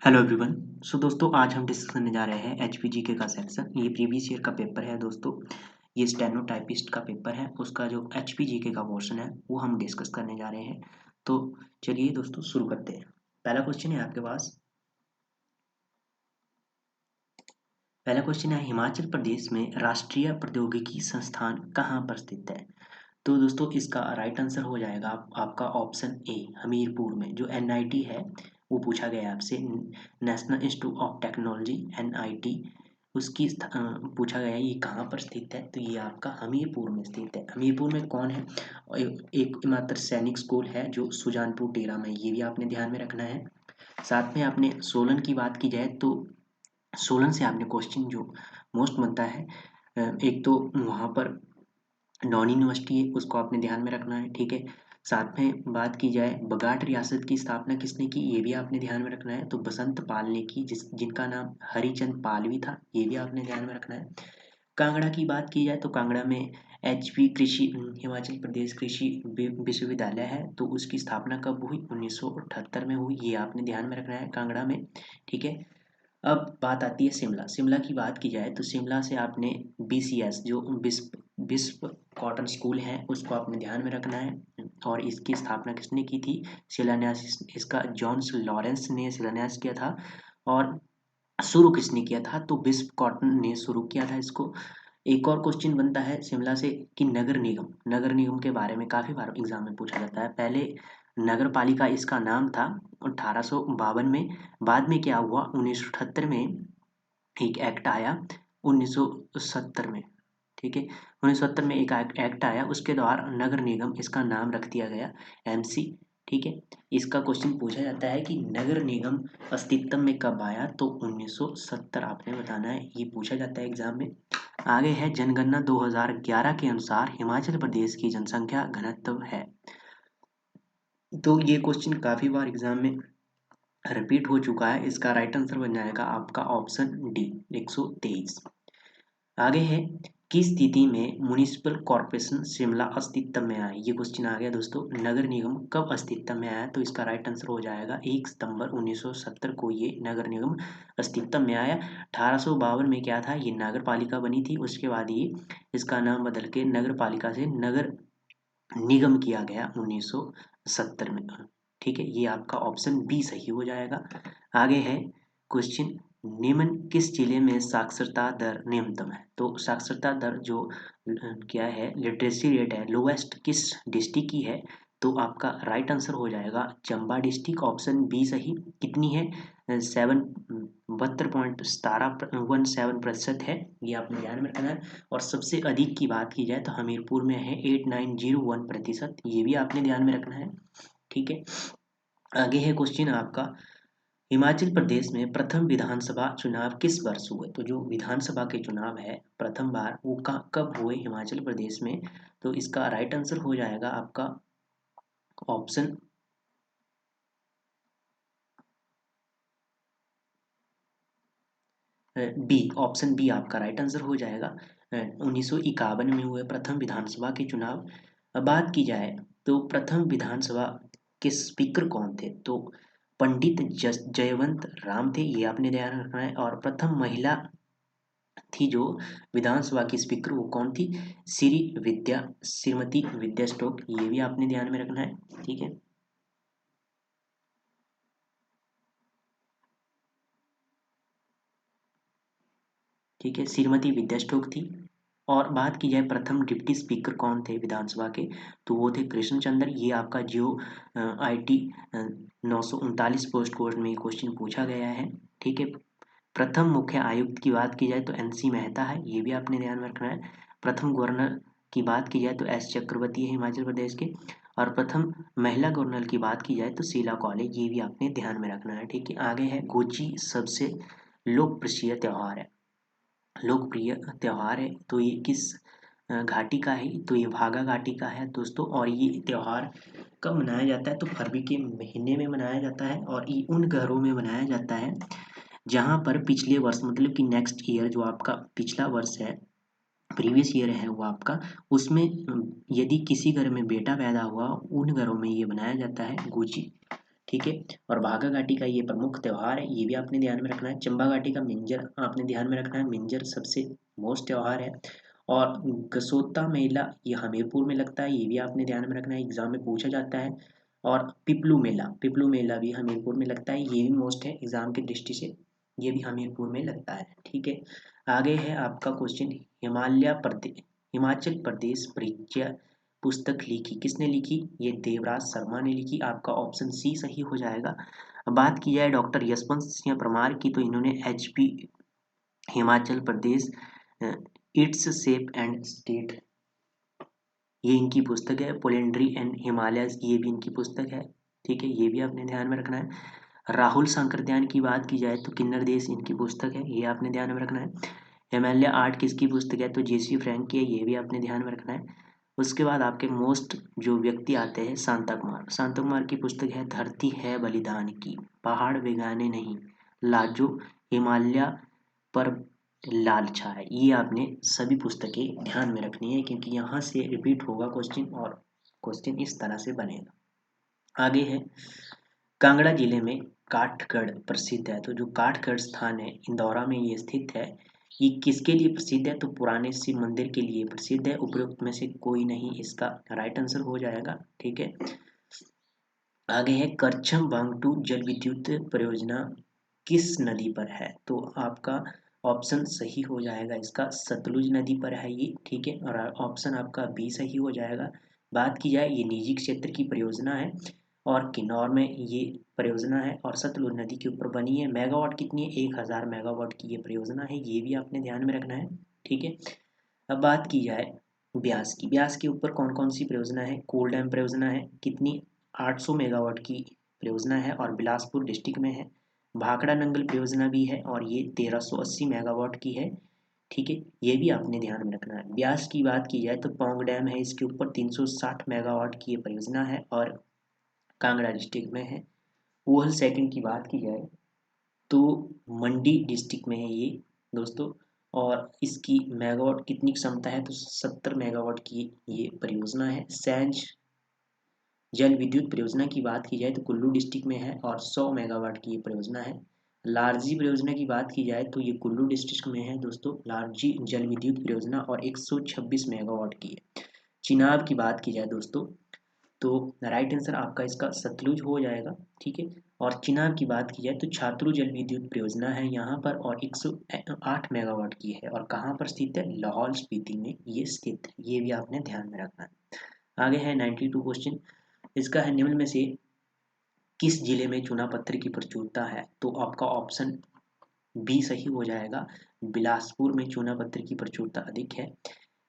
Hello everyone. सो दोस्तों आज हम डिस्कस करने जा रहे हैं एचपीजीके का सेक्शन। ये प्रीवियस ईयर का पेपर है दोस्तों। ये स्टेनोटाइपिस्ट का पेपर है, उसका जो एचपीजीके का पोर्शन है वो हम डिस्कस करने जा रहे हैं। तो चलिए दोस्तों शुरू करते हैं। पहला क्वेश्चन है आपके पास। पहला क्वेश्चन है, हिमाचल प्रदेश में राष्ट्रीय प्रौद्योगिकी संस्थान कहाँ पर स्थित है? तो दोस्तों इसका राइट आंसर हो जाएगा आपका ऑप्शन ए, हमीरपुर में। जो एनआईटी है वो पूछा गया है आपसे, national institute of technology NIT, उसकी पूछा गया है ये कहाँ पर स्थित है। तो ये आपका हमीरपुर में स्थित है। हमीरपुर में कौन है? एक मात्र सैनिक स्कूल है जो सुजानपुर टेरा में, ये भी आपने ध्यान में रखना है। साथ में आपने सोलन की बात की जाए तो सोलन से आपने क्वेश्चन जो मोस्ट बनता है, एक तो वहाँ पर डॉन यूनिवर्सिटी है, उसको आपने ध्यान में रखना है। ठीक है। साथ में बात की जाए बगाट रियासत की स्थापना किसने की, ये भी आपने ध्यान में रखना है। तो बसंत पाल ने की, जिनका नाम हरिचंद पालवी था, ये भी आपने ध्यान में रखना है। कांगड़ा की बात की जाए तो कांगड़ा में एचपी कृषि हिमाचल प्रदेश कृषि विश्वविद्यालय है। तो उसकी स्थापना कब हुई? 1978 में हुई, ये आपने ध्यान में रखना है कांगड़ा में। ठीक है। अब बात आती है शिमला। शिमला की बात की जाए तो शिमला से आपने बीसीएस जो विश्व कॉटन स्कूल है उसको आपने ध्यान में रखना है। और इसकी स्थापना किसने की थी? शिलान्यास इसका जॉन लॉरेंस ने शिलान्यास किया था। और शुरू किसने किया था? तो विश्व कॉटन ने शुरू किया था इसको। एक और क्वेश्चन बनता है शिमला से कि नगर निगम के बारे में काफी बार एग्जाम में पूछा जाता है। पहले नगर पालिका इसका नाम था 1852 में। बाद में क्या हुआ? 1978 में एक एक्ट आया। 1970 में, ठीक है, 1970 में एक एक्ट आया, उसके द्वारा नगर निगम इसका नाम रख दिया गया एमसी। ठीक है। इसका क्वेश्चन पूछा जाता है कि नगर निगम अस्तित्व में कब आया? तो 1970 आपने बताना है, ये पूछा जाता है एग्जाम में। आगे है जनगणना 2011 के अनुसार हिमाचल प्रदेश की जनसंख्या घनत्व है। तो ये क्वेश्चन काफी बार एग्जाम में रिपीट हो चुका है। इसका राइट आंसर बन जाएगा आपका ऑप्शन डी, 123। आगे है, किस स्थिति में म्युनिसिपल कॉर्पोरेशन शिमला अस्तित्व में आया? ये क्वेश्चन आ गया दोस्तों, नगर निगम कब अस्तित्व में आया? तो इसका राइट आंसर हो जाएगा 1 सितंबर 1970 को ये नगर निगम अस्तित्व में आया। 1852 में क्या था? ये नगर पालिका बनी थी। उसके बाद ये इसका नाम बदल के नगर पालिका से नगर निगम किया गया 1970 में। ठीक है, ये आपका ऑप्शन बी सही हो जाएगा। आगे है क्वेश्चन, निम्न किस जिले में साक्षरता दर न्यूनतम है? तो साक्षरता दर जो क्या है, लिटरेसी रेट है, लोएस्ट किस डिस्ट्रिक्ट की है? तो आपका राइट आंसर हो जाएगा चंबा डिस्ट्रिक्ट, ऑप्शन बी सही। कितनी है? 72.17 है, ये आपने ध्यान में रखना है। और सबसे अधिक की बात की जाए तो हमीरपुर में है 8901%, ये भी आपने ध्यान में रखना है। ठीक है। आगे है क्वेश्चन आपका, हिमाचल प्रदेश में प्रथम विधानसभा चुनाव किस वर्ष हुए? तो जो विधानसभा के चुनाव है प्रथम बार वो कब हुए हिमाचल प्रदेश में? तो इसका राइट आंसर हो जाएगा आपका ऑप्शन बी, ऑप्शन बी आपका राइट आंसर हो जाएगा। 1951 में हुए प्रथम विधानसभा के चुनाव। अब बात की जाए तो प्रथम विधानसभा के स्पीकर कौन थे? तो पंडित जयवंत राम थे, ये आपने ध्यान रखना है। और प्रथम महिला थी जो विधानसभा की स्पीकर, वो कौन थी? श्रीमती विद्या स्टोक, ये भी आपने ध्यान में रखना है। ठीक है। ठीक है, श्रीमती विद्या स्टोक थी। और बात की जाए प्रथम डिप्टी स्पीकर कौन थे विधानसभा के? तो वो थे कृष्णचंद्र, ये आपका जियो IT 939 पोस्ट कोड में क्वेश्चन पूछा गया है। ठीक है। प्रथम मुख्य आयुक्त की बात की जाए तो NC मेहता है, ये भी आपने ध्यान में रखना है। प्रथम गवर्नर की बात की जाए तो S चक्रवर्ती है हिमाचल प्रदेश के। और प्रथम महिला गवर्नर की बात की जाए तो शीला कॉलेज, ये भी आपने ध्यान में रखना है। ठीक है। आगे है गोची सबसे लोकप्रिय त्योहार है, लोकप्रिय त्योहार है, तो ये किस घाटी का है? तो ये वाघा घाटी का है दोस्तों। और ये त्योहार कब मनाया जाता है? तो फरवरी के महीने में मनाया जाता है। और ये उन घरों में मनाया जाता है जहाँ पर पिछले वर्ष, मतलब कि नेक्स्ट ईयर, जो आपका पिछला वर्ष है, प्रीवियस ईयर है वो आपका, उसमें यदि किसी घर में बेटा पैदा हुआ, उन घरों में ये मनाया जाता है गोची। ठीक है। और बाघा घाटी का ये प्रमुख त्यौहार है, ये भी आपने ध्यान में रखना है। चंबा घाटी का मिंजर आपने ध्यान में रखना है, मिंजर सबसे मोस्ट त्यौहार है। और गसोता मेला ये हमीरपुर में लगता है, ये भी आपने ध्यान में रखना है, एग्जाम में पूछा जाता है। और पिपलू मेला भी हमीरपुर में लगता है, ये भी मोस्ट है एग्जाम की दृष्टि से, ये भी हमीरपुर में लगता है। ठीक है। आगे है आपका क्वेश्चन, हिमाचल प्रदेश परिचय पुस्तक लिखी किसने लिखी? ये देवराज शर्मा ने लिखी, आपका ऑप्शन सी सही हो जाएगा। अब बात की जाए डॉक्टर यशवंत सिंह परमार की, तो इन्होंने HP Himachal Pradesh its shape and state, ये इनकी पुस्तक है। पोलेंड्री एंड हिमालयस, ये भी इनकी पुस्तक है। ठीक है, ये भी आपने ध्यान में रखना है। राहुल शंकरदयान की बात की जाए तो किन्नर देश इनकी पुस्तक है, ये आपने ध्यान में रखना है। हिमालय आर्ट किसकी पुस्तक है? तो जेसी फ्रैंक की है, ये भी आपने ध्यान में रखना है। उसके बाद आपके मोस्ट जो व्यक्ति आते हैं, शांता कुमार की पुस्तक है धरती है बलिदान की, पहाड़ बेगाने नहीं, लाजो हिमालय पर लाल छाए, ये आपने सभी पुस्तकें ध्यान में रखनी है, क्योंकि यहाँ से रिपीट होगा क्वेश्चन और क्वेश्चन इस तरह से बनेगा। आगे है कांगड़ा जिले में काठगढ़ प्रसिद्ध है, तो जो काठगढ़ स्थान है इंदौरा में ये स्थित है, ये किसके लिए प्रसिद्ध है? तो पुराने शिव मंदिर के लिए प्रसिद्ध है। उपरोक्त में से कोई नहीं इसका राइट आंसर हो जाएगा। ठीक है। आगे है करछम वांगटू जल विद्युत परियोजना किस नदी पर है? तो आपका ऑप्शन सही हो जाएगा इसका, सतलुज नदी पर है ये। ठीक है, और ऑप्शन आपका बी सही हो जाएगा। बात की जाए, ये निजी क्षेत्र की परियोजना है और किन्नौर में ये परियोजना है और सतलुज नदी के ऊपर बनी है। मेगावाट कितनी है? 1000 मेगावाट की ये परियोजना है, ये भी आपने ध्यान में रखना है। ठीक है। अब बात की जाए ब्यास के ऊपर कौन कौन सी परियोजना है? कोल डैम परियोजना है, कितनी? 800 मेगावाट की परियोजना है और बिलासपुर डिस्ट्रिक्ट में है। भाखड़ा नंगल परियोजना भी है और ये 1380 मेगावाट की है। ठीक है, ये भी आपने ध्यान में रखना है। ब्यास की बात की जाए तो पौंग डैम है, इसके ऊपर 360 मेगावाट की ये परियोजना है और कांगड़ा डिस्ट्रिक्ट में है। ऊहल सेकंड की बात की जाए तो मंडी डिस्ट्रिक्ट में है ये दोस्तों, और इसकी मेगावाट कितनी क्षमता है? तो 70 मेगावाट की ये परियोजना है। सैंज जल विद्युत परियोजना की बात की जाए तो कुल्लू डिस्ट्रिक्ट में है और 100 मेगावाट की ये परियोजना है। लारजी परियोजना की बात की जाए तो ये कुल्लू डिस्ट्रिक्ट में है दोस्तों, लारजी जल विद्युत परियोजना, और 126 मेगावाट की है। चिनाब की बात की जाए दोस्तों, तो राइट आंसर आपका इसका सतलुज हो जाएगा। ठीक है। और चिनाब की बात की जाए तो छात्रु जल विद्युत परियोजना है यहाँ पर और 108 मेगावाट की है, और कहाँ पर स्थित है? लाहौल स्पीति में ये स्थित है, ये भी आपने ध्यान में रखना है। आगे है 92 क्वेश्चन, इसका है निम्न में से किस जिले में चुना पत्थर की प्रचुरता है? तो आपका ऑप्शन बी सही हो जाएगा, बिलासपुर में चूना पत्थर की प्रचुरता अधिक है।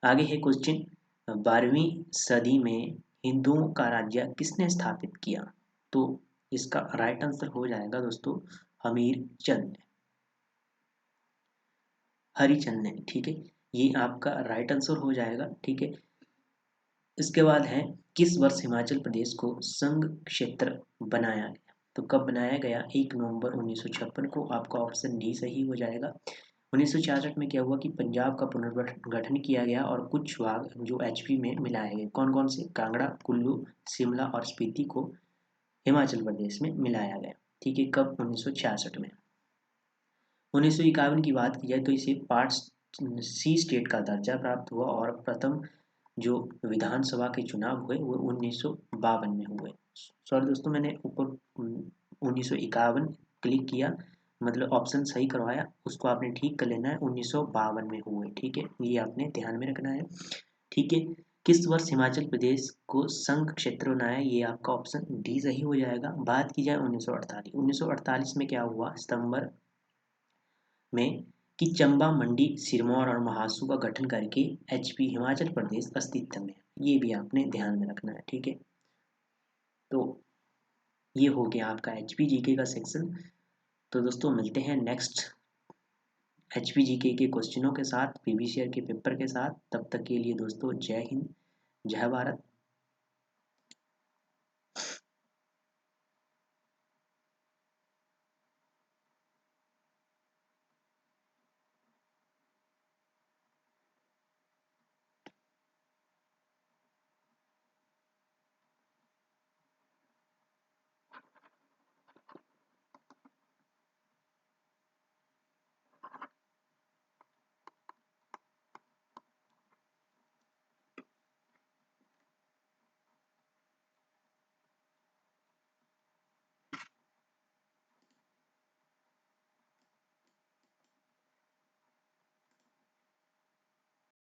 आगे है क्वेश्चन, 12वीं सदी में हिंदुओं का राज्य किसने स्थापित किया? तो इसका राइट आंसर हो जाएगा दोस्तों हरिचंद ने। ठीक है, ये आपका राइट आंसर हो जाएगा। ठीक है। इसके बाद है किस वर्ष हिमाचल प्रदेश को संघ क्षेत्र बनाया गया? तो कब बनाया गया? 1 नवंबर 1956 को, आपका ऑप्शन डी सही हो जाएगा। 1966 में क्या हुआ कि पंजाब का पुनर्गठन किया गया और कुछ भाग जो एचपी में मिलाए गए। कौन कौन से? कांगड़ा, कुल्लू, शिमला और स्पीति को हिमाचल प्रदेश में मिलाया गया। ठीक है, कब? 1966 में। 1951 की बात की जाए तो इसे पार्ट सी स्टेट का दर्जा प्राप्त हुआ और प्रथम जो विधानसभा के चुनाव हुए वो 1952 में हुए। सॉरी दोस्तों, मैंने ऊपर 1951 क्लिक किया, मतलब ऑप्शन सही करवाया, उसको आपने ठीक कर लेना है। 1952 में हुए। ठीक है, ये आपने ध्यान में रखना है। ठीक है। किस वर्ष हिमाचल प्रदेश को संघ क्षेत्र बनाया? ये आपका ऑप्शन डी सही हो जाएगा। बात की जाए 1948 में क्या हुआ सितंबर में कि चंबा, मंडी, सिरमौर और महासू का गठन करके एचपी हिमाचल प्रदेश अस्तित्व में, ये भी आपने ध्यान में रखना है। ठीक है, तो ये हो गया आपका एचपी जीके का सेक्शन। तो दोस्तों मिलते हैं नेक्स्ट एचपी जीके के क्वेश्चनों के साथ, पीवीसीआर के पेपर के साथ। तब तक के लिए दोस्तों जय हिंद, जय भारत।